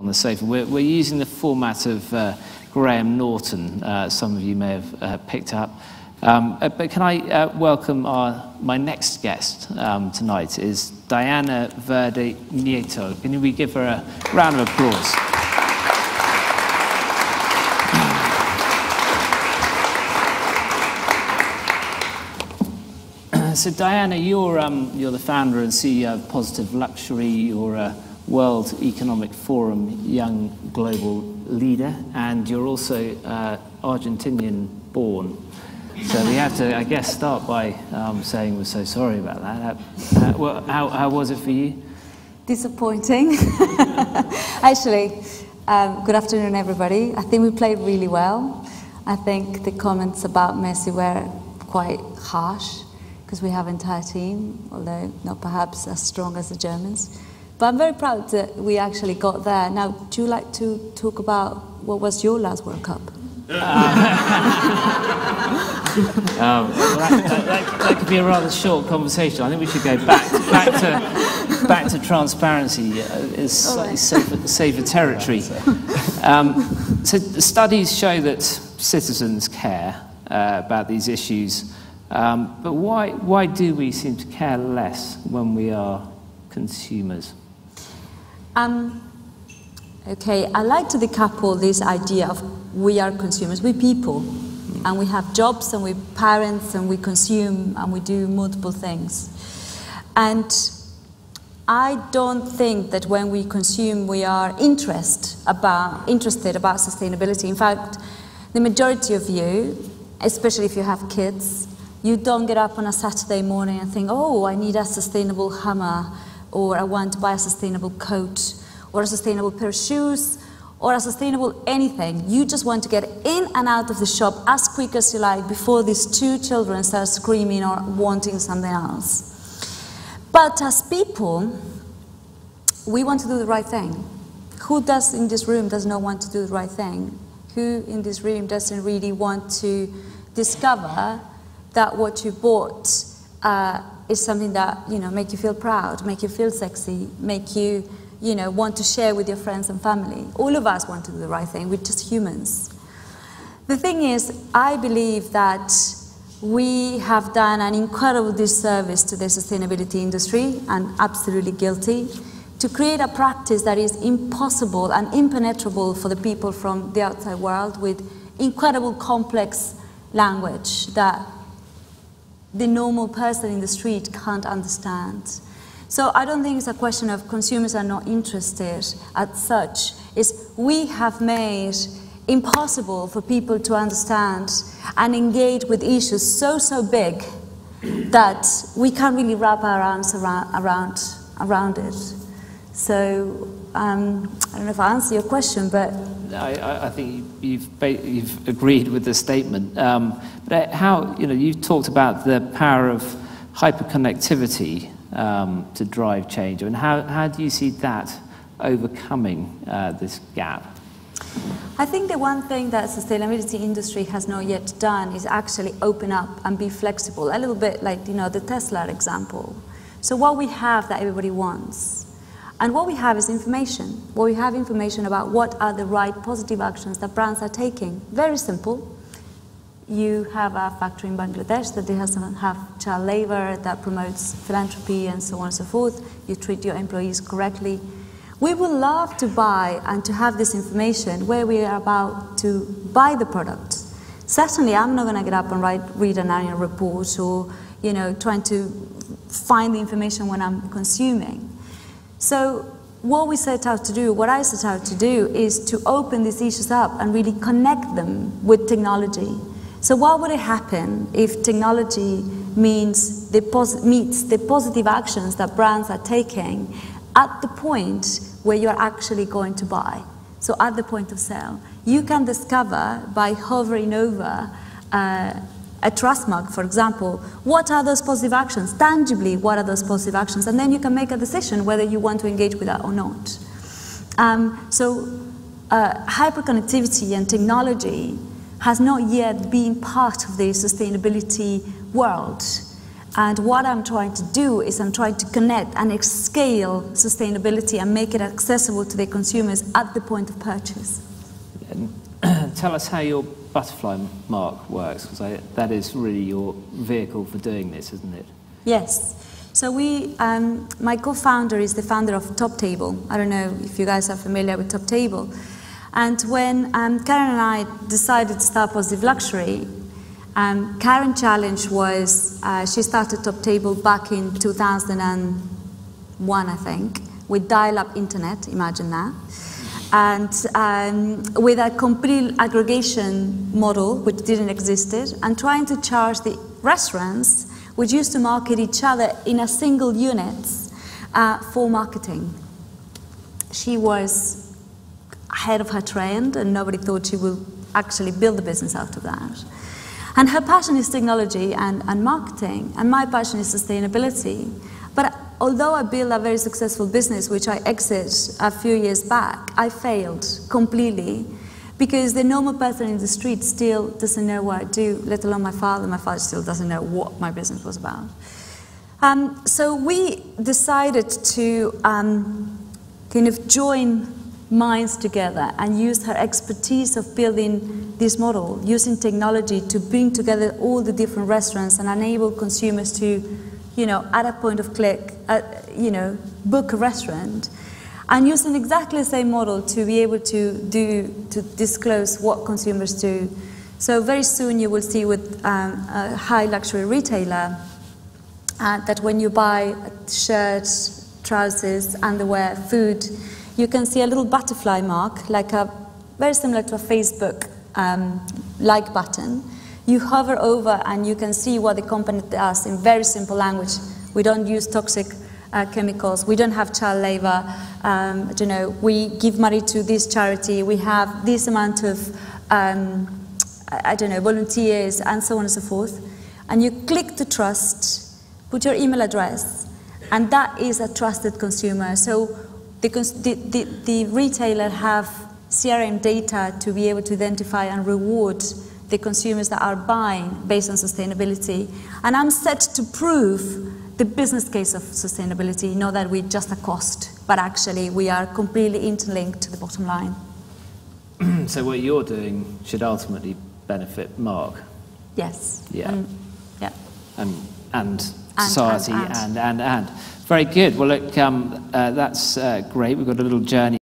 on the sofa. We're using the format of Graham Norton, some of you may have picked up. But can I welcome my next guest tonight is Diana Verde Nieto. Can we give her a round of applause? So Diana, you're the founder and CEO of Positive Luxury. You're a World Economic Forum Young Global Leader, and you're also Argentinian born. So we have to, I guess, start by saying we're so sorry about that. How was it for you? Disappointing. Actually, good afternoon, everybody. I think we played really well. I think the comments about Messi were quite harsh, because we have an entire team, although not perhaps as strong as the Germans. But I'm very proud that we actually got there. Now, do you like to talk about what was your last World Cup? That could be a rather short conversation. I think we should go back to transparency. It's slightly safer territory. So the studies show that citizens care about these issues. But why do we seem to care less when we are consumers? Okay, I like to decouple this idea of we are consumers. We're people, and we have jobs, and we're parents, and we consume, and we do multiple things. And I don't think that when we consume, we are interested about sustainability. In fact, the majority of you, especially if you have kids, you don't get up on a Saturday morning and think, oh, I need a sustainable hammer, or I want to buy a sustainable coat, or a sustainable pair of shoes, or a sustainable anything. You just want to get in and out of the shop as quick as you like before these two children start screaming or wanting something else. But as people, we want to do the right thing. Who in this room does not want to do the right thing? Who in this room doesn't really want to discover that what you bought is something that, make you feel proud, make you feel sexy, make you, want to share with your friends and family? All of us want to do the right thing. We're just humans. The thing is, I believe that we have done an incredible disservice to the sustainability industry, and absolutely guilty, to create a practice that is impossible and impenetrable for the people from the outside world, with incredible complex language that the normal person in the street can't understand. So I don't think it's a question of consumers are not interested as such. It's we have made impossible for people to understand and engage with issues so big that we can't really wrap our arms around it. So I don't know if I answer your question, but I think you've agreed with the statement. But how you've talked about the power of hyperconnectivity to drive change. I mean, how do you see that overcoming this gap? I think the one thing that the sustainability industry has not yet done is actually open up and be flexible, a little bit like the Tesla example. So what we have that everybody wants. And what we have is information. Well, we have information about what are the right positive actions that brands are taking. Very simple. You have a factory in Bangladesh that doesn't have child labor, that promotes philanthropy and so on and so forth. You treat your employees correctly. We would love to buy and to have this information where we are about to buy the product. Certainly, I'm not going to get up and read an annual report or, trying to find the information when I'm consuming. So what we set out to do, what I set out to do, is to open these issues up and really connect them with technology. So what would happen if technology meets the positive actions that brands are taking at the point where you're actually going to buy? So at the point of sale, you can discover by hovering over a trust mark, for example, what are those positive actions? Tangibly, what are those positive actions? And then you can make a decision whether you want to engage with that or not. Hyperconnectivity and technology has not yet been part of the sustainability world. And what I'm trying to do is I'm trying to connect and scale sustainability and make it accessible to the consumers at the point of purchase. And tell us how your butterfly mark works, because that is really your vehicle for doing this, isn't it? Yes. So my co-founder is the founder of Top Table. I don't know if you guys are familiar with Top Table. And when Karen and I decided to start Positive Luxury, Karen's challenge was, she started Top Table back in 2001, I think, with dial-up internet, imagine that. And with a complete aggregation model, which didn't exist, and trying to charge the restaurants, which used to market each other in a single unit, for marketing. She was ahead of her trend, and nobody thought she would actually build a business out of that. And her passion is technology and marketing, and my passion is sustainability. But although I built a very successful business, which I exited a few years back, I failed completely, because the normal person in the street still doesn't know what I do, let alone my father. My father still doesn't know what my business was about. So we decided to kind of join minds together and use her expertise of building this model, using technology to bring together all the different restaurants and enable consumers to, you know, at a point of click, you know, book a restaurant, and using exactly the same model to be able to disclose what consumers do. So very soon you will see with a high luxury retailer that when you buy shirts, trousers, underwear, food, you can see a little butterfly mark, very similar to a Facebook like button. You hover over and you can see what the company does in very simple language. We don't use toxic chemicals. We don't have child labor. You know, we give money to this charity. We have this amount of, volunteers, and so on and so forth. And you click to trust, put your email address, and that is a trusted consumer. So the retailer have CRM data to be able to identify and reward the consumers that are buying based on sustainability. And I'm set to prove the business case of sustainability, not that we're just a cost, but actually we are completely interlinked to the bottom line. So what you're doing should ultimately benefit Mark? Yes. Yeah. Yeah. And society and. Very good. Well, look, that's great. We've got a little journey